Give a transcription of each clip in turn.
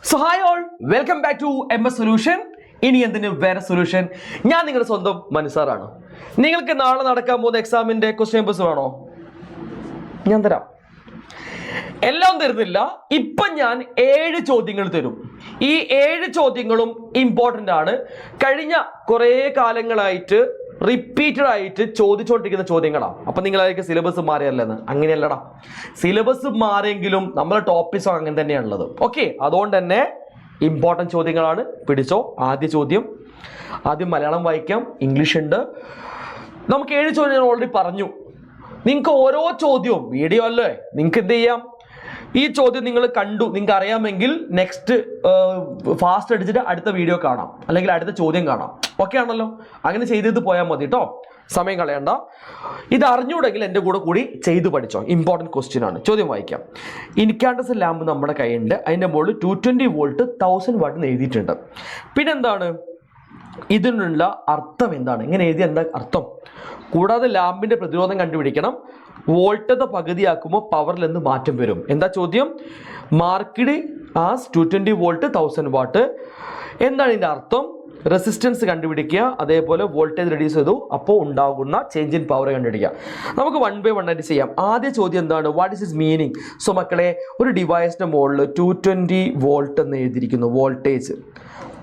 So hi all, welcome back to MS solution. ഇനി എന്തിന് വേറെ സൊല്യൂഷൻ. ഞാൻ നിങ്ങളുടെ സ്വന്തം മനുസാറാണ്. നിങ്ങൾക്ക് നാളെ നടക്കാൻ പോകുന്ന എക്സാമിന്റെ ക്വസ്റ്റ്യൻ പേപ്പേഴ്സ് വേണോ? ഞാൻ തരാം. എല്ലാം തരുന്നില്ല. ഇപ്പൊ ഞാൻ 7 ചോദ്യങ്ങൾ തരും. ഈ 7 ചോദ്യങ്ങളും ഇമ്പോർട്ടൻ്റ് ആണ്. കഴിഞ്ഞ കുറേ കാലങ്ങളായിട്ട് റിപ്പീറ്റഡ് ആയിട്ട് ചോദിച്ചുകൊണ്ടിരിക്കുന്ന ചോദ്യങ്ങളാണ്. അപ്പൊ നിങ്ങളായിരിക്കും സിലബസ് മാറിയല്ലെന്ന്. അങ്ങനെയല്ലടാ, സിലബസ് മാറിയെങ്കിലും നമ്മളെ ടോപ്പിക്സ് അങ്ങനെ തന്നെയാണുള്ളത്. ഓക്കെ, അതുകൊണ്ട് തന്നെ ഇമ്പോർട്ടൻറ്റ് ചോദ്യങ്ങളാണ്. പിടിച്ചോ. ആദ്യം മലയാളം വായിക്കാം, ഇംഗ്ലീഷ് ഉണ്ട്. നമുക്ക് 7 ചോദ്യം ഞാൻ ഓൾറെഡി പറഞ്ഞു. നിങ്ങൾക്ക് ഓരോ ചോദ്യവും വീഡിയോ അല്ലേ, നിങ്ങൾക്ക് എന്ത് ചെയ്യാം, ഈ ചോദ്യം നിങ്ങൾ കണ്ടു, നിങ്ങൾക്ക് അറിയാമെങ്കിൽ നെക്സ്റ്റ് ഫാസ്റ്റ് അടിച്ചിട്ട് അടുത്ത വീഡിയോ കാണാം, അല്ലെങ്കിൽ അടുത്ത ചോദ്യം കാണാം. ഓക്കെ ആണല്ലോ? അങ്ങനെ ചെയ്ത് പോയാൽ മതി കേട്ടോ, സമയം കളയണ്ട. ഇത് അറിഞ്ഞൂടെങ്കിൽ എൻ്റെ കൂടി ചെയ്ത് പഠിച്ചോ. ഇമ്പോർട്ടൻറ്റ് ക്വസ്റ്റ്യൻ ആണ്. ചോദ്യം വായിക്കാം. ഇൻകാൻഡസൻ ലാമ്പ് നമ്മുടെ കയ്യിലുണ്ട്. അതിൻ്റെ മുകളിൽ 220 വോൾട്ട് 1000 വാട്ട് എഴുതിയിട്ടുണ്ട്. പിന്നെന്താണ് ഇതിനുള്ള അർത്ഥം? എന്താണ് ഇങ്ങനെ എഴുതിയ എന്താ അർത്ഥം? കൂടാതെ ലാമ്പിന്റെ പ്രതിരോധം കണ്ടുപിടിക്കണം. വോൾട്ടത പകുതിയാക്കുമ്പോൾ പവറിൽ എന്ത് മാറ്റം വരും? എന്താ ചോദ്യം? Marked as 220 volt 1000 what. എന്താണ് ഇതിന്റെ അർത്ഥം? റെസിസ്റ്റൻസ് കണ്ടുപിടിക്കുക, അതേപോലെ വോൾട്ടേജ് റെഡ്യൂസ് ചെയ്തു അപ്പോൾ ഉണ്ടാകുന്ന ചേഞ്ച് ഇൻ പവർ കണ്ടുപിടിക്കുക. നമുക്ക് 1 by 1 ആയിട്ട് ചെയ്യാം. ആദ്യ ചോദ്യം എന്താണ്? What is is meaning? So മക്കളെ, ഒരു ഡിവൈസിന്റെ മുകളിൽ 220 വോൾട്ട് എന്ന് എഴുതിയിരിക്കുന്നു, വോൾട്ടേജ്,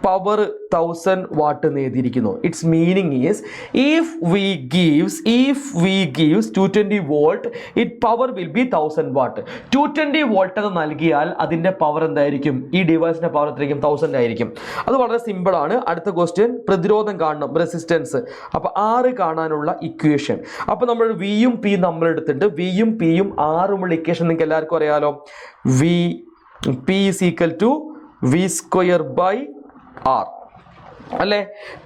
പവർ 1000 വാട്ട് എന്ന് എഴുതിയിരിക്കുന്നു. It's meaning is if we gives 220 volt, it power will be 1000 what. 220 volt എന്ന് നൽകിയാൽ അതിന്റെ പവർ എന്തായിരിക്കും? ഈ ഡിവൈസിന്റെ പവർ എത്രയായിരിക്കും? 1000 ആയിരിക്കും. അത് വളരെ സിമ്പിൾ ആണ്. അടുത്ത ക്വസ്റ്റ്യൻ, പ്രതിരോധം കാണണം, റെസിസ്റ്റൻസ്. അപ്പൊ R കാണാനുള്ള ഇക്വേഷൻ. അപ്പൊ നമ്മൾ വിയും പിയും നമ്മൾ എടുത്തിട്ടുണ്ട്. വിയും പിയും ആറുമുള്ള ഇക്വേഷൻ നിങ്ങൾക്ക് എല്ലാവർക്കും അറിയാലോ. P is equal to V square by R അല്ലെ?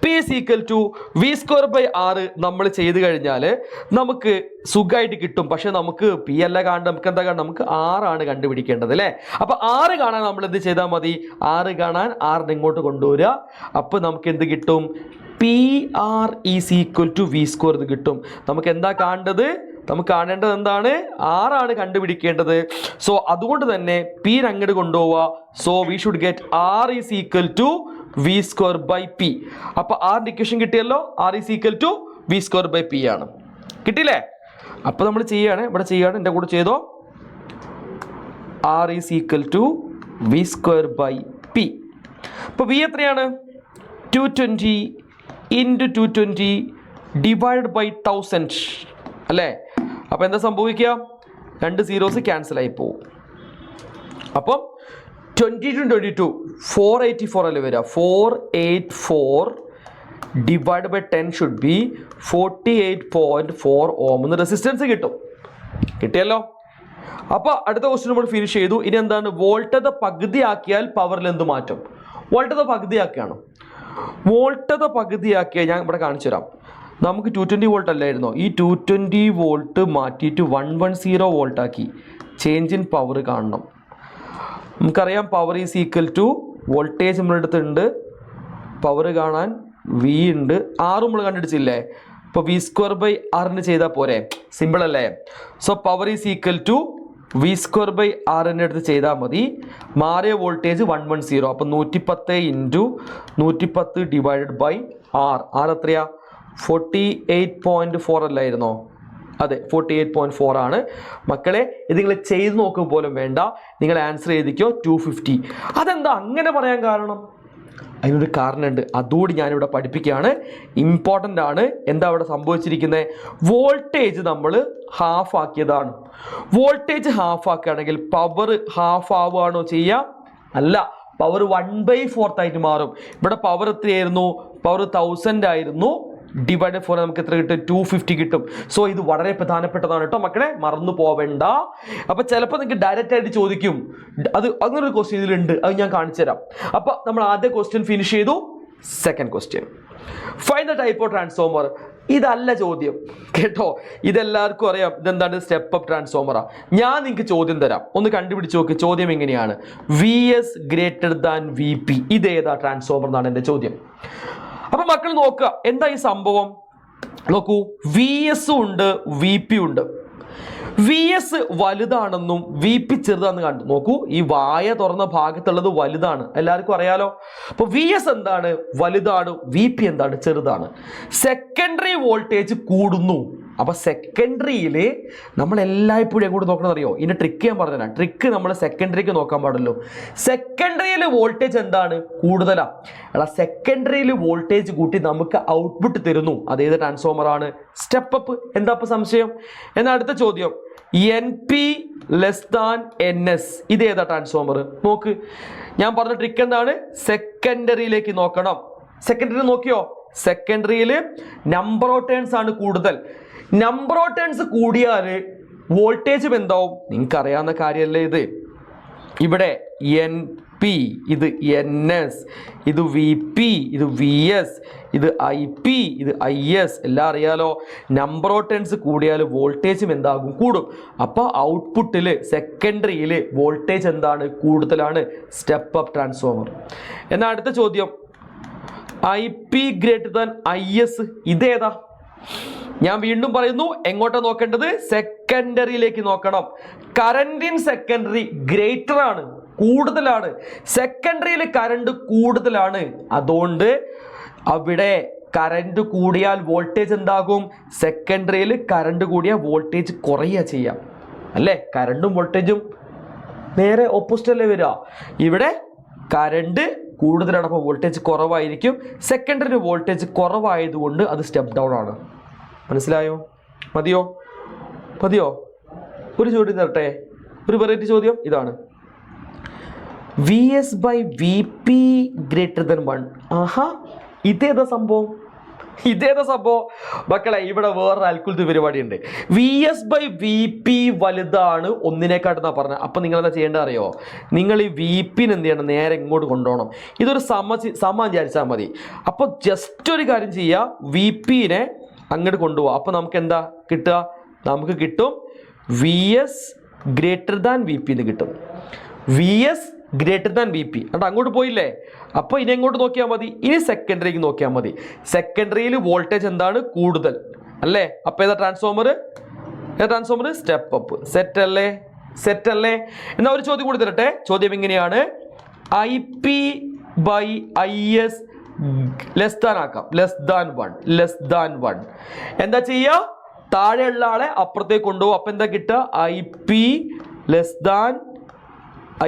P is equal to V square by R നമ്മൾ ചെയ്ത് കഴിഞ്ഞാൽ നമുക്ക് സുഖമായിട്ട് കിട്ടും. പക്ഷെ നമുക്ക് പി അല്ല കാണേണ്ടത്, നമുക്ക് എന്താ കാണണം? നമുക്ക് ആറാണ് കണ്ടുപിടിക്കേണ്ടത് അല്ലേ? അപ്പൊ 6 കാണാൻ നമ്മൾ എന്ത് ചെയ്താൽ മതി? 6 കാണാൻ 6 ഇങ്ങോട്ട് കൊണ്ടുവരിക. അപ്പൊ നമുക്ക് എന്ത് കിട്ടും? P R is equal to V square എന്ന് കിട്ടും. നമുക്ക് എന്താ കാണേണ്ടത്? നമുക്ക് കാണേണ്ടത് എന്താണ്? 6 ആണ് കണ്ടുപിടിക്കേണ്ടത്. സോ അതുകൊണ്ട് തന്നെ പി അങ്ങോട്ട് കൊണ്ടുപോവുക. So we should get R is equal to V square by P. അപ്പൊ ആറിന്റെ ഇക്വേഷൻ കിട്ടിയല്ലോ. R is equal to V square by P ആണ്. കിട്ടിയില്ലേ? അപ്പൊ നമ്മൾ ചെയ്യാണ്, ഇവിടെ ചെയ്യാണ്, എൻ്റെ കൂടെ ചെയ്തോ. R is equal to V square by P. അപ്പൊ വി എത്രയാണ്? 220 ഇൻറ്റു 220 ഡിവൈഡ് ബൈ 1000 അല്ലേ? അപ്പൊ എന്താ സംഭവിക്കുക? 2 സീറോസ് ക്യാൻസൽ ആയി പോകും. അപ്പം 22 484 അല്ലേ വരിക? 484 ഡിവൈഡ് ബൈ 10 ഷുഡ് ബി 48.4 ഓം എന്ന് റെസിസ്റ്റൻസ് കിട്ടും. കിട്ടിയല്ലോ? അപ്പൊ അടുത്ത ക്വസ്റ്റ്യൻ നമ്മൾ ഫിനിഷ് ചെയ്തു. ഇനി എന്താണ്? വോൾട്ടത പകുതിയാക്കിയാൽ പവറിൽ എന്ത് മാറ്റം? വോൾട്ടത പകുതിയാക്കിയാണ്. വോൾട്ടത പകുതിയാക്കിയാൽ ഞാൻ ഇവിടെ കാണിച്ചു തരാം. നമുക്ക് 220 വോൾട്ട് അല്ലായിരുന്നോ? ഈ 220 വോൾട്ട് മാറ്റിയിട്ട് 110 വോൾട്ട് ആക്കി. ചേഞ്ച് ഇൻ പവർ കാണണം. നമുക്കറിയാം power is equal to voltage നമ്മളെടുത്തുണ്ട്, പവർ കാണാൻ വി ഉണ്ട്, ആറ് നമ്മൾ കണ്ടുപിടിച്ചില്ലേ? ഇപ്പോൾ വി സ്ക്വയർ ബൈ ആറിന് ചെയ്താൽ പോരെ? സിമ്പിൾ അല്ലേ? So power is equal to V square by ആറിൻ്റെ അടുത്ത് ചെയ്താൽ മതി. മാറിയ വോൾട്ടേജ് 110. അപ്പം 110 ഇൻറ്റു 110 ഡിവൈഡഡ് ബൈ ആർ എത്രയാ? 48.4 അല്ലായിരുന്നോ? അതെ, 48.4 ആണ്. മക്കളെ, ഇത് നിങ്ങൾ ചെയ്ത് നോക്കുക പോലും വേണ്ട, നിങ്ങൾ ആൻസർ എഴുതിക്കോ 250. അതെന്താ അങ്ങനെ പറയാൻ കാരണം? അതിനൊരു കാരണമുണ്ട്. അതുകൂടി ഞാനിവിടെ പഠിപ്പിക്കുകയാണ്. ഇമ്പോർട്ടൻ്റ് ആണ്. എന്താ അവിടെ സംഭവിച്ചിരിക്കുന്നത്? വോൾട്ടേജ് നമ്മൾ ഹാഫ് ആക്കിയതാണ്. വോൾട്ടേജ് ഹാഫ് ആക്കുകയാണെങ്കിൽ പവർ ഹാഫ് ആവുകയാണോ ചെയ്യുക? അല്ല, പവർ 1/4 ആയിട്ട് മാറും. ഇവിടെ പവർ എത്രയായിരുന്നു? പവർ 1000 ആയിരുന്നു. ഡിവൈഡ് 4 നമുക്ക് എത്ര കിട്ടും? 250 കിട്ടും. സോ ഇത് വളരെ പ്രധാനപ്പെട്ടതാണ് കേട്ടോ മക്കളെ, മറന്നു പോവേണ്ട. അപ്പൊ ചിലപ്പോൾ നിങ്ങൾക്ക് ഡയറക്റ്റ് ആയിട്ട് ചോദിക്കും. അത് അങ്ങനെ ഒരു ക്വസ്റ്റ്യൻ ഇതിലുണ്ട്, അത് ഞാൻ കാണിച്ചു തരാം. അപ്പൊ നമ്മൾ ആദ്യ ക്വസ്റ്റ്യൻ ഫിനിഷ് ചെയ്തു. Second question, find the type of transformer. ഇതല്ല ചോദ്യം കേട്ടോ, ഇതെല്ലാവർക്കും അറിയാം. ഇതെന്താണ്? സ്റ്റെപ്പ് അപ്പ് ട്രാൻസ്ഫോമറാ. ഞാൻ നിങ്ങൾക്ക് ചോദ്യം തരാം, ഒന്ന് കണ്ടുപിടിച്ച് നോക്ക്. ചോദ്യം എങ്ങനെയാണ്? VS greater than VP. ഇതേതാ ട്രാൻസ്ഫോമർ എന്നാണ് എൻ്റെ ചോദ്യം. അപ്പൊ മക്കൾ നോക്കുക, എന്താ ഈ സംഭവം? നോക്കൂ, VS ഉണ്ട്, VP ഉണ്ട്. വി എസ് വലുതാണെന്നും വി പി ചെറുതാണെന്ന് കണ്ടു. നോക്കൂ, ഈ വായ തുറന്ന ഭാഗത്തുള്ളത് വലുതാണ്, എല്ലാവർക്കും അറിയാലോ. അപ്പൊ വി എസ് എന്താണ്? വലുതാണ്. വി പി എന്താണ്? ചെറുതാണ്. സെക്കൻഡറി വോൾട്ടേജ് കൂടുന്നു. അപ്പൊ സെക്കൻഡറിയിൽ നമ്മൾ എല്ലായ്പ്പോഴും എങ്ങോട്ട് നോക്കണം അറിയോ? ഇതിന്റെ ട്രിക്ക് ഞാൻ പറഞ്ഞുതരാം. ട്രിക്ക് നമ്മൾ സെക്കൻഡറിക്ക് നോക്കാൻ പാടുള്ളൂ. സെക്കൻഡറിയിൽ വോൾട്ടേജ് എന്താണ്? കൂടുതലാ. എടാ, സെക്കൻഡറിയിൽ വോൾട്ടേജ് കൂട്ടി നമുക്ക് ഔട്ട്പുട്ട് തരുന്നു. അതേത് ട്രാൻസ്ഫോമർ ആണ്? Step up. എന്താ ഇപ്പൊ സംശയം? എന്നാൽ അടുത്ത ചോദ്യം, N P less than N S, ഇത് ഏതാ ട്രാൻസ്ഫോമർ? നോക്ക്, ഞാൻ പറഞ്ഞ ട്രിക്ക് എന്താണ്? സെക്കൻഡറിയിലേക്ക് നോക്കണം. സെക്കൻഡറി നോക്കിയോ? സെക്കൻഡറിയിൽ നമ്പർ ഓഫ് ടേൺസ് ആണ് കൂടുതൽ. നമ്പർ ഓഫ് ടേൺസ് കൂടിയാൽ വോൾട്ടേജും എന്താവും? നിങ്ങൾക്ക് അറിയാവുന്ന കാര്യമല്ലേ ഇത്. ഇവിടെ എൻ പി, ഇത് എൻ എസ്, ഇത് വി പി, ഇത് വി എസ്, ഇത് ഐ പി, ഇത് ഐ എസ്, എല്ലാം അറിയാലോ. നമ്പർ ഓഫ് ടേൺസ് കൂടിയാൽ വോൾട്ടേജും എന്താകും? കൂടും. അപ്പോൾ ഔട്ട്പുട്ടിൽ സെക്കൻഡറിയിൽ വോൾട്ടേജ് എന്താണ്? കൂടുതലാണ്. Step up transformer. എന്നാൽ അടുത്ത ചോദ്യം, I P greater than I S, ഇതേതാ? ഞാൻ വീണ്ടും പറയുന്നു, എങ്ങോട്ടാ നോക്കേണ്ടത്? സെക്കൻഡറിയിലേക്ക് നോക്കണം. കറന്റ് ഇൻ സെക്കൻഡറി ഗ്രേറ്റർ ആണ്, കൂടുതലാണ്. സെക്കൻഡറിയിൽ കറണ്ട് കൂടുതലാണ്. അതുകൊണ്ട് അവിടെ കറന്റ് കൂടിയാൽ വോൾട്ടേജ് എന്താകും? സെക്കൻഡറിയിൽ കറണ്ട് കൂടിയാൽ വോൾട്ടേജ് കുറയുക ചെയ്യാം, അല്ലേ? കറണ്ടും വോൾട്ടേജും നേരെ ഓപ്പോസിറ്റ് അല്ലേ വരിക? ഇവിടെ കറണ്ട് കൂടുതലാണ്, അപ്പോൾ വോൾട്ടേജ് കുറവായിരിക്കും. സെക്കൻഡറി വോൾട്ടേജ് കുറവായതുകൊണ്ട് അത് സ്റ്റെപ്പ് ഡൗൺ ആണ്. മനസ്സിലായോ? മതിയോ? മതിയോ? ഒരു ചോദ്യം തരട്ടെ, ഒരു വെറൈറ്റി ചോദ്യം ഇതാണ്. V S by V P greater than 1. ആഹാ, ഇതേതാ സംഭവം? ഇതേതാ സംഭവം മക്കളെ? ഇവിടെ വേറൊരു അൽക്കുലത്തെ പരിപാടി ഉണ്ട്. V S by V P വലുതാണ് ഒന്നിനെക്കാട്ടെന്നാ പറഞ്ഞത്. അപ്പൊ നിങ്ങൾ എന്താ ചെയ്യേണ്ടത് അറിയോ? നിങ്ങൾ ഈ വി പിന് എന്ത് ചെയ്യണം? നേരെ ഇങ്ങോട്ട് കൊണ്ടുപോകണം. ഇതൊരു സമം വിചാരിച്ചാൽ മതി. അപ്പൊ ജസ്റ്റ് ഒരു കാര്യം ചെയ്യുക, വി പിനെ അങ്ങോട്ട് കൊണ്ടുപോവാം. അപ്പൊ നമുക്ക് എന്താ കിട്ടുക? നമുക്ക് കിട്ടും V S greater than V P എന്ന് കിട്ടും. V S greater than V P അത് അങ്ങോട്ട് പോയില്ലേ? അപ്പോൾ ഇനി എങ്ങോട്ട് നോക്കിയാൽ മതി? ഇനി സെക്കൻഡറിക്ക് നോക്കിയാൽ മതി. സെക്കൻഡറിയിൽ വോൾട്ടേജ് എന്താണ്? കൂടുതൽ അല്ലേ? അപ്പോൾ ഏതാ ട്രാൻസ്ഫോമർ? Step up. സെറ്റ് അല്ലേ? സെറ്റ് അല്ലേ? എന്നാൽ ഒരു ചോദ്യം കൂടി തരട്ടെ. ചോദ്യം ഇങ്ങനെയാണ്, I P by I S less than ആക്കാം. Less than 1. എന്താ ചെയ്യുക? താഴെയുള്ള ആളെ അപ്പുറത്തേക്ക് കൊണ്ടുപോകും. അപ്പം എന്താ കിട്ടുക? I P less than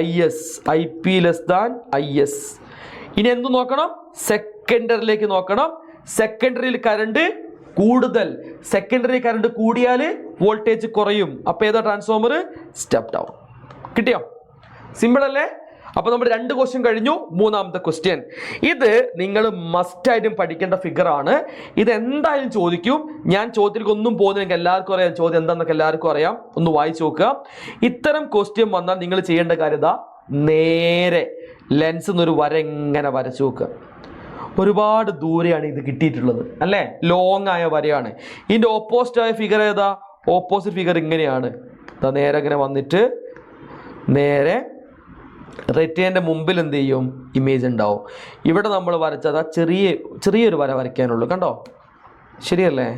I S. I P less than I S. ഇനി എന്ത് നോക്കണം? സെക്കൻഡറിയിലേക്ക് നോക്കണം. സെക്കൻഡറിയിൽ കറണ്ട് കൂടുതൽ. സെക്കൻഡറി കറണ്ട് കൂടിയാൽ വോൾട്ടേജ് കുറയും. അപ്പോൾ ഏതാ ട്രാൻസ്ഫോമർ? Step down. കിട്ടിയോ? സിമ്പിൾ അല്ലേ? അപ്പൊ നമ്മൾ 2 ക്വസ്റ്റ്യൻ കഴിഞ്ഞു. മൂന്നാമത്തെ ക്വസ്റ്റ്യൻ, ഇത് നിങ്ങൾ മസ്റ്റ് ആയിട്ടും പഠിക്കേണ്ട ഫിഗർ ആണ്. ഇത് എന്തായാലും ചോദിക്കും. ഞാൻ ചോദ്യത്തിലേക്ക് ഒന്നും പോകുന്നില്ല, എല്ലാവർക്കും അറിയാം ചോദ്യം എന്താണെന്നൊക്കെ എല്ലാവർക്കും അറിയാം. ഒന്ന് വായിച്ചു നോക്കുക. ഇത്തരം ക്വസ്റ്റ്യൻ വന്നാൽ നിങ്ങൾ ചെയ്യേണ്ട കാര്യം ഇതാ, നേരെ ലെൻസ് എന്നൊരു വര എങ്ങനെ വരച്ചു നോക്കുക. ഒരുപാട് ദൂരെയാണ് ഇത് കിട്ടിയിട്ടുള്ളത് അല്ലേ? ലോങ് ആയ വരയാണ്. ഇതിന്റെ ഓപ്പോസിറ്റ് ആയ ഫിഗർ ഏതാ? ഓപ്പോസിറ്റ് ഫിഗർ ഇങ്ങനെയാണ്. നേരെ ഇങ്ങനെ വന്നിട്ട് നേരെ റെറ്റിനയുടെ മുമ്പിൽ എന്ത് ചെയ്യും? ഇമേജ് ഉണ്ടാവും. ഇവിടെ നമ്മൾ വരച്ചത് ചെറിയൊരു വര വരയ്ക്കാനുള്ളൂ. കണ്ടോ? ശരിയല്ലേ?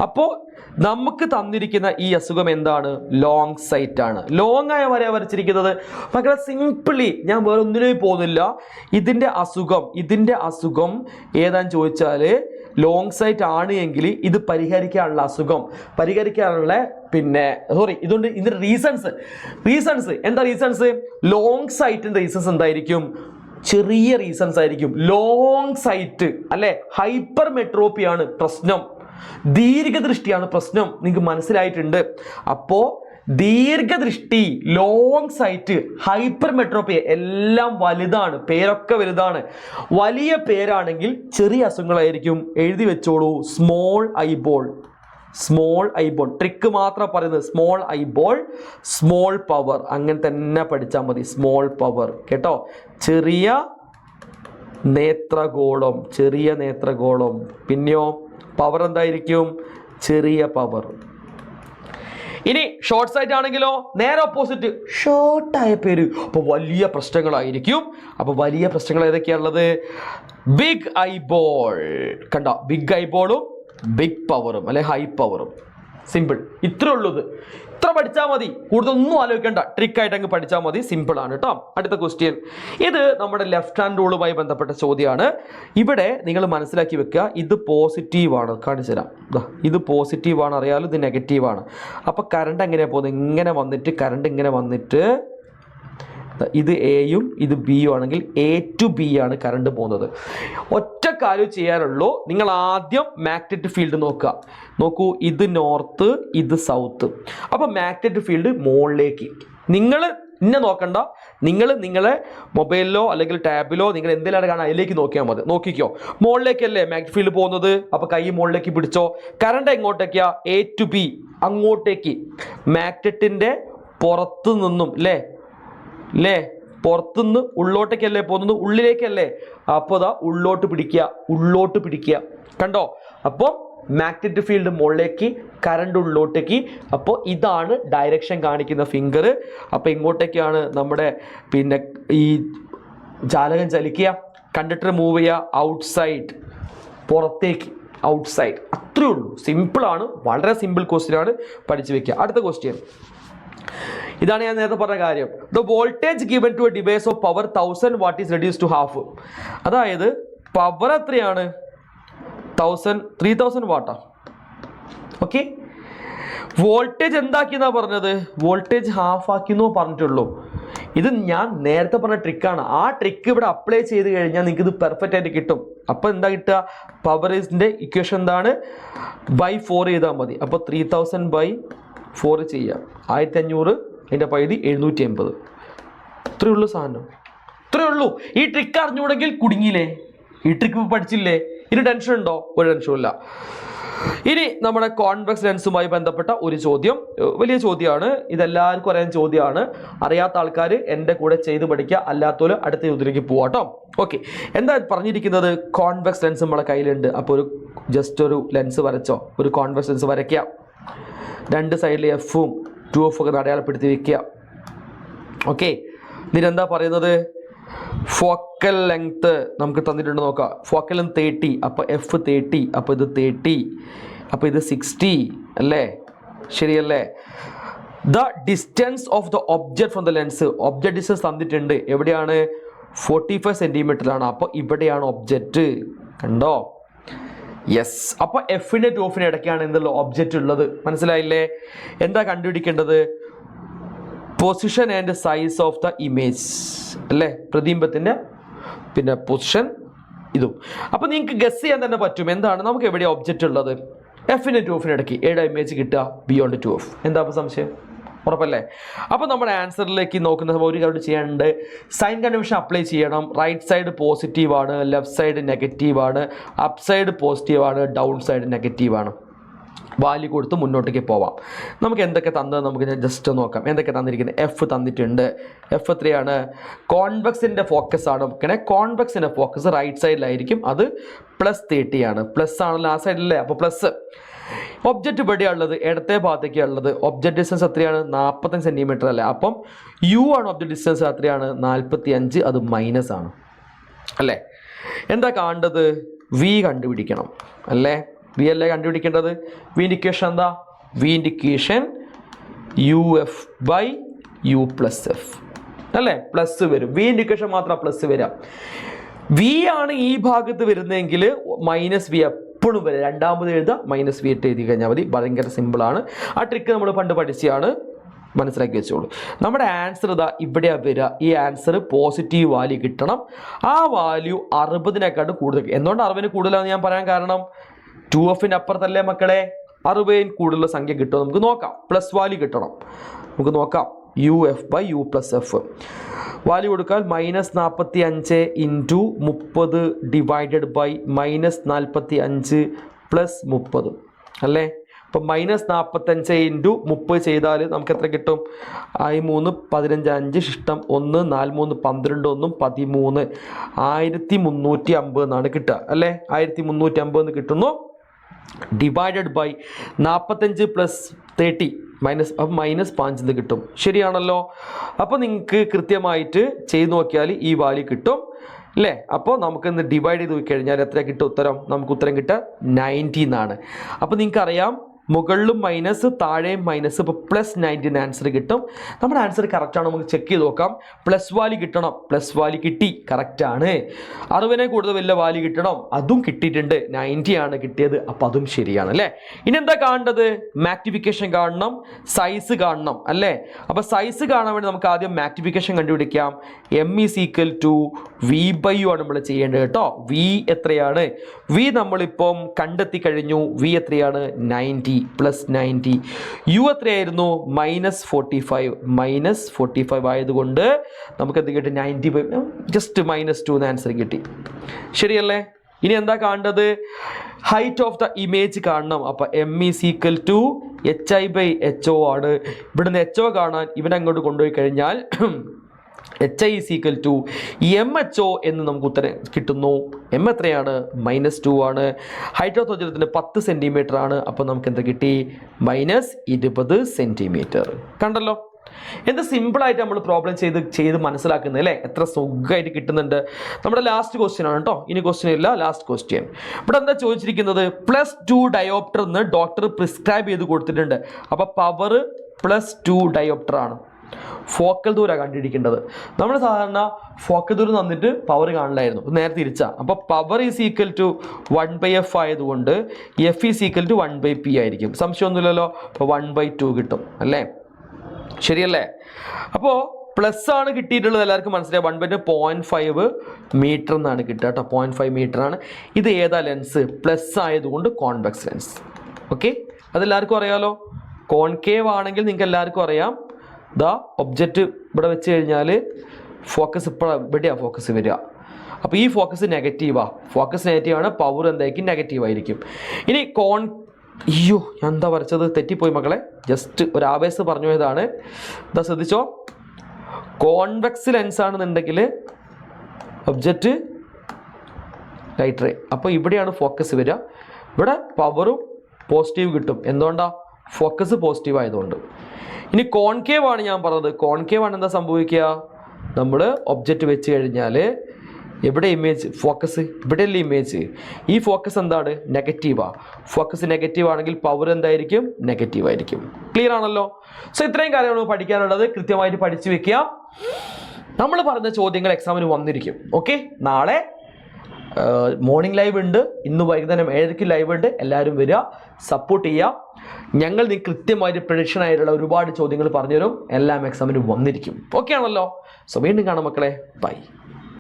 അപ്പോൾ നമുക്ക് തന്നിരിക്കുന്ന ഈ അസുഖം എന്താണ്? ലോങ് സൈറ്റ് ആണ്. ലോങ് ആയ വര വരച്ചിരിക്കുന്നത്. മക്കളെ സിംപിളി ഞാൻ വേറെ ഒന്നിനും പോകുന്നില്ല. ഇതിൻ്റെ അസുഖം ഏതാന്ന് ചോദിച്ചാൽ ലോങ് സൈറ്റ് ആണ് എങ്കിൽ ഇത് പരിഹരിക്കാനുള്ള ഇതുകൊണ്ട് ഇതിന്റെ റീസൺസ് എന്താ? റീസൺസ് ലോങ് സൈറ്റിന്റെ റീസൺസ് എന്തായിരിക്കും? ചെറിയ റീസൺസ് ആയിരിക്കും. ലോങ് സൈറ്റ് അല്ലെ, ഹൈപ്പർ മെട്രോപ്പിയാണ് പ്രശ്നം, ദീർഘദൃഷ്ടിയാണ് പ്രശ്നം. നിങ്ങൾക്ക് മനസ്സിലായിട്ടുണ്ട്? അപ്പോ ദീർഘദൃഷ്ടി, ലോങ് സൈറ്റ്, ഹൈപ്പർ മെട്രോപ്പി എല്ലാം വലുതാണ്. പേരൊക്കെ വലുതാണ്. വലിയ പേരാണെങ്കിൽ ചെറിയ അസുഖങ്ങളായിരിക്കും. എഴുതി വെച്ചോളൂ, സ്മോൾ ഐബോൾ. ട്രിക്ക് മാത്രം പറയുന്നത് സ്മോൾ ഐബോൾ, സ്മോൾ പവർ. അങ്ങനെ തന്നെ പഠിച്ചാൽ മതി. സ്മോൾ പവർ കേട്ടോ. ചെറിയ നേത്രഗോളം. പിന്നെയോ പവർ എന്തായിരിക്കും? ചെറിയ പവർ. ഇനി ഷോർട്ട് സൈറ്റ് ആണെങ്കിലോ നേരെ ഓപ്പോസിറ്റ്, ഷോർട്ടായ പേര്. അപ്പോൾ വലിയ പ്രശ്നങ്ങളായിരിക്കും. അപ്പോൾ വലിയ പ്രശ്നങ്ങൾ ഏതൊക്കെയാണുള്ളത്? Big eyeball. കണ്ടോ? ബിഗ് ഐബോളും ബിഗ് പവറും അല്ലെ ഹൈ പവറും. സിമ്പിൾ. ഇത്രേ ഉള്ളത്. ഇത്ര പഠിച്ചാൽ മതി, കൂടുതലൊന്നും ആലോചിക്കേണ്ട, ട്രിക്കായിട്ട് അങ്ങ് പഠിച്ചാൽ മതി, സിമ്പിൾ ആണ് കേട്ടോ. അടുത്ത ക്വസ്റ്റ്യൻ, ഇത് നമ്മുടെ ലെഫ്റ്റ് ഹാൻഡ് റൂളുമായി ബന്ധപ്പെട്ട ചോദ്യമാണ്. ഇവിടെ നിങ്ങൾ മനസ്സിലാക്കി വെക്കുക, ഇത് പോസിറ്റീവ് ആണ്, കാണിച്ചു തരാം. ഇത് പോസിറ്റീവ് ആണ് അറിയാലോ, ഇത് നെഗറ്റീവ് ആണ്. അപ്പോൾ കറണ്ട് എങ്ങനെയാണ് പോകുന്നത്? ഇങ്ങനെ വന്നിട്ട് കറണ്ട് ഇങ്ങനെ വന്നിട്ട് ഇത് എയും ഇത് ബിയും ആണെങ്കിൽ എ ടു ബി ആണ് കറണ്ട് പോകുന്നത്. ഒറ്റ കാര്യം ചെയ്യാനുള്ളൂ, നിങ്ങൾ ആദ്യം മാഗ്നറ്റിക് ഫീൽഡ് നോക്കൂ, ഇത് നോർത്ത്, ഇത് സൗത്ത്. അപ്പോൾ മാഗ്നറ്റിക് ഫീൽഡ് മുകളിലേക്ക്. നിങ്ങൾ ഇന്നെ നോക്കണ്ട, നിങ്ങൾ നിങ്ങളെ മൊബൈലിലോ അല്ലെങ്കിൽ ടാബിലോ നിങ്ങൾ എന്തെങ്കിലും കാണാൻ അതിലേക്ക് നോക്കിയാൽ മതി. നോക്കിക്കോ, മുകളിലേക്കല്ലേ മാഗ്നറ്റിക് ഫീൽഡ് പോകുന്നത്. അപ്പോൾ കൈ മുകളിലേക്ക് പിടിച്ചോ. കറണ്ട് എങ്ങോട്ടേക്കാ? എ ടു ബി, അങ്ങോട്ടേക്ക്. മാഗ്നറ്റിൻ്റെ പുറത്തു നിന്നും അല്ലേ പുറത്തുനിന്ന് ഉള്ളോട്ടേക്കല്ലേ പോകുന്നത്, ഉള്ളിലേക്കല്ലേ. അപ്പോൾ ദാ ഉള്ളോട്ട് പിടിക്കുക, കണ്ടോ? അപ്പോൾ മാഗ്നറ്റിക് ഫീൽഡ് മുകളിലേക്ക്, കറണ്ട് ഉള്ളോട്ടേക്ക്. അപ്പോൾ ഇതാണ് ഡയറക്ഷൻ കാണിക്കുന്ന ഫിംഗർ. അപ്പോൾ ഇങ്ങോട്ടേക്കാണ് നമ്മുടെ ഈ ജാലകം ചലിക്കുക, കണ്ടക്ടർ മൂവ് ചെയ്യുക, ഔട്ട്സൈഡ്, പുറത്തേക്ക്, ഔട്ട്സൈഡ്. അത്രേ ഉള്ളൂ, സിമ്പിളാണ്, വളരെ സിമ്പിൾ ക്വസ്റ്റ്യൻ ആണ്, പഠിച്ചു വെക്കുക. അടുത്ത ക്വസ്റ്റ്യൻ ഇതാണ് ഞാൻ നേരത്തെ പറഞ്ഞ കാര്യം. The voltage given to a device of power 1000 watt is reduce to half. അതായത് പവർ എത്രയാണ്? 3000 വാട്ടാ. ഓക്കെ, വോൾട്ടേജ് എന്താക്കിയെന്നാ പറഞ്ഞത്? വോൾട്ടേജ് ഹാഫ് ആക്കിയെന്നോ പറഞ്ഞിട്ടുള്ളൂ. ഇത് ഞാൻ നേരത്തെ പറഞ്ഞ ട്രിക്കാണ്. ആ ട്രിക്ക് ഇവിടെ അപ്ലൈ ചെയ്ത് കഴിഞ്ഞാൽ നിങ്ങൾക്ക് ഇത് പെർഫെക്റ്റ് ആയിട്ട് കിട്ടും. അപ്പോൾ എന്താ കിട്ടുക? പവറിൻ്റെ ഇക്വേഷൻ എന്താണ്? ബൈ 4 ചെയ്താൽ മതി. അപ്പോൾ 3000/4 ചെയ്യാം. 1500, അതിൻ്റെ പകുതി 780. ഇത്രയേ ഉള്ളൂ സാധനം, ഇത്രയേ ഉള്ളൂ. ഈ ട്രിക്ക് അറിഞ്ഞുകൂടെങ്കിൽ കുടുങ്ങിയില്ലേ? ഈ ട്രിക്ക് പഠിച്ചില്ലേ? ഇനി ടെൻഷൻ ഉണ്ടോ? ഒരു ടെൻഷനും ഇല്ല. ഇനി നമ്മുടെ കോൺവെക്സ് ലെൻസുമായി ബന്ധപ്പെട്ട ഒരു ചോദ്യം, വലിയ ചോദ്യമാണ്, ഇതെല്ലാവർക്കും അറിയാൻ ചോദ്യമാണ്. അറിയാത്ത ആൾക്കാർ എൻ്റെ കൂടെ ചെയ്ത് പഠിക്കുക, അല്ലാത്തവർ അടുത്ത ചോദ്യത്തിലേക്ക് പോവാട്ടോ. ഓക്കെ, എന്താ പറഞ്ഞിരിക്കുന്നത്? കോൺവെക്സ് ലെൻസ് നമ്മളെ കയ്യിലുണ്ട്. അപ്പോൾ ജസ്റ്റ് ഒരു ലെൻസ് വരച്ചോ, ഒരു കോൺവെക്സ് ലെൻസ് വരയ്ക്കുക. രണ്ട് സൈഡിൽ എഫും 2F ഒക്കെ അടയാളപ്പെടുത്തി വെക്കുക. ഓക്കെ, ഇതിനെന്താ പറയുന്നത്? ഫോക്കൽ ലെങ്ത് നമുക്ക് തന്നിട്ടുണ്ട്, നോക്കാം. ഫോക്കൽ ലെങ്ത് 30, അപ്പോൾ എഫ് 30, അപ്പോൾ ഇത് 30, അപ്പോൾ ഇത് 60 അല്ലേ? ശരിയല്ലേ? The distance of the object from the lens, object distance തന്നിട്ടുണ്ട്. എവിടെയാണ്? 45 സെൻറ്റിമീറ്ററാണ്. അപ്പോൾ ഇവിടെയാണ് ഒബ്ജക്റ്റ്, കണ്ടോ? യെസ്. അപ്പോൾ എഫിൻ്റെ 2Fൻ്റെ ഇടയ്ക്കാണ് എന്തുള്ള ഒബ്ജക്റ്റ് ഉള്ളത്. മനസ്സിലായില്ലേ? എന്താ കണ്ടുപിടിക്കേണ്ടത്? Position and size of the image അല്ലേ? പ്രതിബിംബത്തിൻ്റെ പൊസിഷൻ ഇതും. അപ്പോൾ നിങ്ങൾക്ക് ഗസ് ചെയ്യാൻ തന്നെ പറ്റും എന്താണ് നമുക്ക് എവിടെയാണ് ഒബ്ജക്റ്റ് ഉള്ളത്. എഫിൻ്റെ 2Fൻ്റെ ഇടയ്ക്ക് ഏതാ ഇമേജ് കിട്ടുക? Beyond 2F. എന്താ അപ്പോൾ സംശയം? ഉറപ്പല്ലേ? അപ്പോൾ നമ്മുടെ ആൻസറിലേക്ക് നോക്കുന്ന ഒരു കാര്യം ചെയ്യാനുണ്ട്. സൈൻ കൺവെൻഷൻ അപ്ലൈ ചെയ്യണം. റൈറ്റ് സൈഡ് പോസിറ്റീവ് ആണ്, ലെഫ്റ്റ് സൈഡ് നെഗറ്റീവ് ആണ്, അപ്പ് സൈഡ് പോസിറ്റീവ് ആണ്, ഡൗൺ സൈഡ് നെഗറ്റീവ് ആണ്. വാല്യൂ കൊടുത്ത് മുന്നോട്ടേക്ക് പോവാം. നമുക്ക് എന്തൊക്കെ തന്നത് നമുക്ക് ജസ്റ്റ് നോക്കാം. എന്തൊക്കെ തന്നിരിക്കുന്നത്? എഫ് തന്നിട്ടുണ്ട്. എഫ് എത്രയാണ്? കോൺവെക്സിൻ്റെ ഫോക്കസ് ആണ് നോക്കണേ. കോൺവെക്സിൻ്റെ ഫോക്കസ് റൈറ്റ് സൈഡിലായിരിക്കും, അത് +30 ആണ്. പ്ലസ് ആണല്ലോ ആ സൈഡിലല്ലേ, അപ്പോൾ പ്ലസ്. ഒബ്ജക്റ്റ് ഇവിടെയാണ് ഉള്ളത്, ഇടത്തെ ഭാഗത്തേക്കാണ് ഉള്ളത്. ഒബ്ജക്റ്റ് ഡിസ്റ്റൻസ് എത്രയാണ്? 45 സെൻറ്റിമീറ്റർ അല്ലേ? അപ്പം യു ആണ് ഒബ്ജക്റ്റ് ഡിസ്റ്റൻസ്, എത്രയാണ്? 45, അത് മൈനസ് ആണ് അല്ലേ? എന്താ കാണേണ്ടത്? വി കണ്ടുപിടിക്കണം അല്ലേ? വി അല്ലേ കണ്ടുപിടിക്കേണ്ടത്? വി ഇൻഡിക്കേഷൻ എന്താ? വി ഇൻഡിക്കേഷൻ UF/U+F അല്ലേ? പ്ലസ് വരും. വി ഇൻഡിക്കേഷൻ മാത്രം പ്ലസ് വരാം. വി ആണ് ഈ ഭാഗത്ത് വരുന്നതെങ്കിൽ -V എപ്പോഴും വരും. രണ്ടാമത് എഴുതുക, -V ഇട്ട് എഴുതി കഴിഞ്ഞാൽ മതി. ഭയങ്കര സിമ്പിളാണ്. ആ ട്രിക്ക് നമ്മൾ പണ്ട് പഠിച്ചതാണ്, മനസ്സിലാക്കി വെച്ചോളൂ. നമ്മുടെ ആൻസർ ഇതാ ഇവിടെയാണ് വരിക. ഈ ആൻസർ പോസിറ്റീവ് വാല്യൂ കിട്ടണം. ആ വാല്യൂ 60-നേക്കാട്ട് കൂടുതൽ. എന്തുകൊണ്ട് 60 കൂടുതലാണെന്ന് ഞാൻ പറയാൻ കാരണം, 2Fൻ്റെ അപ്പുറത്തല്ലേ മക്കളെ, 60 കൂടുതലുള്ള സംഖ്യ കിട്ടുമോ നമുക്ക് നോക്കാം. പ്ലസ് വാല്യൂ കിട്ടണം, നമുക്ക് നോക്കാം. UF/U+F വാല്യൂ കൊടുക്കാൻ -45 × 30 ഡിവൈഡഡ് ബൈ -45 + 30 അല്ലേ? അപ്പം -45 × 30 ചെയ്താൽ നമുക്ക് എത്ര കിട്ടും? 3 15 5 ശിഷ്ടം 1 4 3 12 1 13 1350 എന്നാണ് കിട്ടുക അല്ലേ? 1350 എന്ന് കിട്ടുന്നു. ഡിവൈഡഡ് ബൈ 45 + 30 -5 കിട്ടും. ശരിയാണല്ലോ? അപ്പോൾ നിങ്ങൾക്ക് കൃത്യമായിട്ട് ചെയ്ത് നോക്കിയാൽ ഈ വാല്യൂ കിട്ടും അല്ലേ? അപ്പോൾ നമുക്കിന്ന് ഡിവൈഡ് ചെയ്ത് കഴിഞ്ഞാൽ എത്ര കിട്ടും ഉത്തരം? നമുക്ക് ഉത്തരം കിട്ടുക 90 എന്നാണ്. അപ്പോൾ നിങ്ങൾക്കറിയാം മുകളിലും മൈനസ് താഴെയും മൈനസ്. ഇപ്പോൾ +19 ആൻസർ കിട്ടും. നമ്മുടെ ആൻസർ കറക്റ്റാണ്, നമുക്ക് ചെക്ക് ചെയ്ത് നോക്കാം. പ്ലസ് വാല്യൂ കിട്ടണം, പ്ലസ് വാല്യൂ കിട്ടി, കറക്റ്റാണ്. 60 കൂടുതൽ വലിയ വാല്യൂ കിട്ടണം, അതും കിട്ടിയിട്ടുണ്ട്, 90 ആണ് കിട്ടിയത്, അപ്പം അതും ശരിയാണ് അല്ലേ. ഇനി എന്താ കാണേണ്ടത്? മാഗ്നിഫിക്കേഷൻ കാണണം, സൈസ് കാണണം അല്ലേ. അപ്പോൾ സൈസ് കാണാൻ വേണ്ടി നമുക്ക് ആദ്യം മാഗ്നിഫിക്കേഷൻ കണ്ടുപിടിക്കാം. m = v/u ആണ് നമ്മൾ ചെയ്യേണ്ടത് കേട്ടോ. v എത്രയാണ്? v നമ്മളിപ്പം കണ്ടെത്തി കഴിഞ്ഞു. v എത്രയാണ്? 90 + 90. u എത്രയായിരുന്നു? -45 ആയതുകൊണ്ട് നമുക്ക് എന്ത് കിട്ടി? 90 ജസ്റ്റ് -2 ആൻസർ കിട്ടി. ശരിയല്ലേ? ഇനി എന്താ കാണേണ്ടത്? ഹൈറ്റ് ഓഫ് ദ ഇമേജ് കാണണം. അപ്പൊ m = hi/ho ആണ്. ഇവിടുന്ന് ho കാണാൻ ഇവനെ അങ്ങോട്ട് കൊണ്ടുപോയി കഴിഞ്ഞാൽ hi = mho എന്ന് നമുക്ക് ഉത്തരം കിട്ടുന്നു. m എത്രയാണ്? -2 ആണ്. ഹൈറ്റ് ഓഫ് ദ 10 സെന്റിമീറ്റർ ആണ്. അപ്പോൾ നമുക്ക് എന്താ കിട്ടി? -20 സെന്റിമീറ്റർ. കണ്ടല്ലോ, എന്ത് സിമ്പിളായിട്ട് നമ്മൾ പ്രോബ്ലം ചെയ്ത് മനസ്സിലാക്കുന്നത് അല്ലേ. എത്ര സുഖമായിട്ട് കിട്ടുന്നുണ്ട്. നമ്മുടെ ലാസ്റ്റ് ക്വസ്റ്റ്യൻ ആണ് കേട്ടോ, ഇനി ക്വസ്റ്റ്യൻ ഇല്ല, ലാസ്റ്റ് ക്വസ്റ്റ്യൻ. ഇവിടെ എന്താ ചോദിച്ചിരിക്കുന്നത്? +2 ഡയോപ്റ്റർ എന്ന് ഡോക്ടർ പ്രിസ്ക്രൈബ് ചെയ്ത് കൊടുത്തിട്ടുണ്ട്. അപ്പോൾ പവർ +2 ഡയോപ്റ്റർ ആണ്. ഫോക്കൽ ദൂരം കണ്ടിരിക്കേണ്ടത്. നമ്മൾ സാധാരണ ഫോക്കൽ ദൂരം തന്നിട്ട് പവർ കാണില്ലായിരുന്നു, നേരെ തിരിച്ചാ. അപ്പോൾ പവർ = 1/f ആയതുകൊണ്ട് f = 1/p ആയിരിക്കും. സംശയമൊന്നുമില്ലല്ലോ. അപ്പോൾ 1/2 കിട്ടും അല്ലേ. ശരിയല്ലേ? അപ്പോൾ പ്ലസ് ആണ് കിട്ടിയിട്ടുള്ളത്, എല്ലാവർക്കും മനസ്സിലായി. 1/2 0.5 മീറ്റർ എന്നാണ് കിട്ടുക കേട്ടോ. 0.5 മീറ്റർ ആണ്. ഇത് ഏതാ ലെൻസ്? പ്ലസ് ആയതുകൊണ്ട് കോൺവെക്സ് ലെൻസ്. ഓക്കെ, അതെല്ലാവർക്കും അറിയാലോ. കോൺകേവ് ആണെങ്കിൽ നിങ്ങൾക്ക് എല്ലാവർക്കും അറിയാം. ദാ ഒബ്ജക്റ്റ് ഇവിടെ വെച്ച് കഴിഞ്ഞാൽ ഫോക്കസ് ഇവിടെയാണ് ഫോക്കസ് വരിക. അപ്പോൾ ഈ ഫോക്കസ് നെഗറ്റീവാണ്. ഫോക്കസ് നെഗറ്റീവാണ്, പവർ എന്തായിരിക്കും? നെഗറ്റീവ് ആയിരിക്കും. ഇനി അയ്യോ, ഞാൻ എന്താ വരച്ചത്? തെറ്റിപ്പോയി മക്കളെ, ജസ്റ്റ് ഒരു ആവേശം പറഞ്ഞു പോയതാണ്. എന്താ ശ്രദ്ധിച്ചോ, കോൺവെക്സ് ലെൻസ് ആണെന്നുണ്ടെങ്കിൽ ഒബ്ജക്റ്റ് ലൈറ്റ് റേ, അപ്പോൾ ഇവിടെയാണ് ഫോക്കസ് വരിക. ഇവിടെ പവറും പോസിറ്റീവ് കിട്ടും. എന്തുകൊണ്ടാ? ഫോക്കസ് പോസിറ്റീവ് ആയതുകൊണ്ട്. ഇനി കോൺകേവ് ആണ് ഞാൻ പറഞ്ഞത്. കോൺകേവ് ആണ് എന്താ സംഭവിക്കുക? നമ്മൾ ഒബ്ജക്റ്റ് വെച്ച് കഴിഞ്ഞാൽ എവിടെ ഇമേജ്? ഫോക്കസ് ഇവിടെയല്ലേ ഇമേജ്. ഈ ഫോക്കസ് എന്താണ്? നെഗറ്റീവാണ്. ഫോക്കസ് നെഗറ്റീവ് ആണെങ്കിൽ പവർ എന്തായിരിക്കും? നെഗറ്റീവ് ആയിരിക്കും. ക്ലിയർ ആണല്ലോ? സോ ഇത്രയും കാര്യങ്ങൾ പഠിക്കാനുള്ളത് കൃത്യമായിട്ട് പഠിച്ചു വെക്കുക. നമ്മൾ പറഞ്ഞ ചോദ്യങ്ങൾ എക്സാമിന് വന്നിരിക്കും. ഓക്കെ, നാളെ മോർണിംഗ് ലൈവ് ഉണ്ട്, ഇന്ന് വൈകുന്നേരം 7:00 ലൈവ് ഉണ്ട്. എല്ലാവരും വരിക, സപ്പോർട്ട് ചെയ്യുക. ഞങ്ങൾ കൃത്യമായിട്ട് പ്രഡിക്ഷൻ ആയിട്ടുള്ള ഒരുപാട് ചോദ്യങ്ങൾ പറഞ്ഞുതരും. എല്ലാം എക്സാമിന് വന്നിരിക്കും. ഓക്കെ ആണല്ലോ? സോ വീണ്ടും കാണാം മക്കളെ. ബൈ.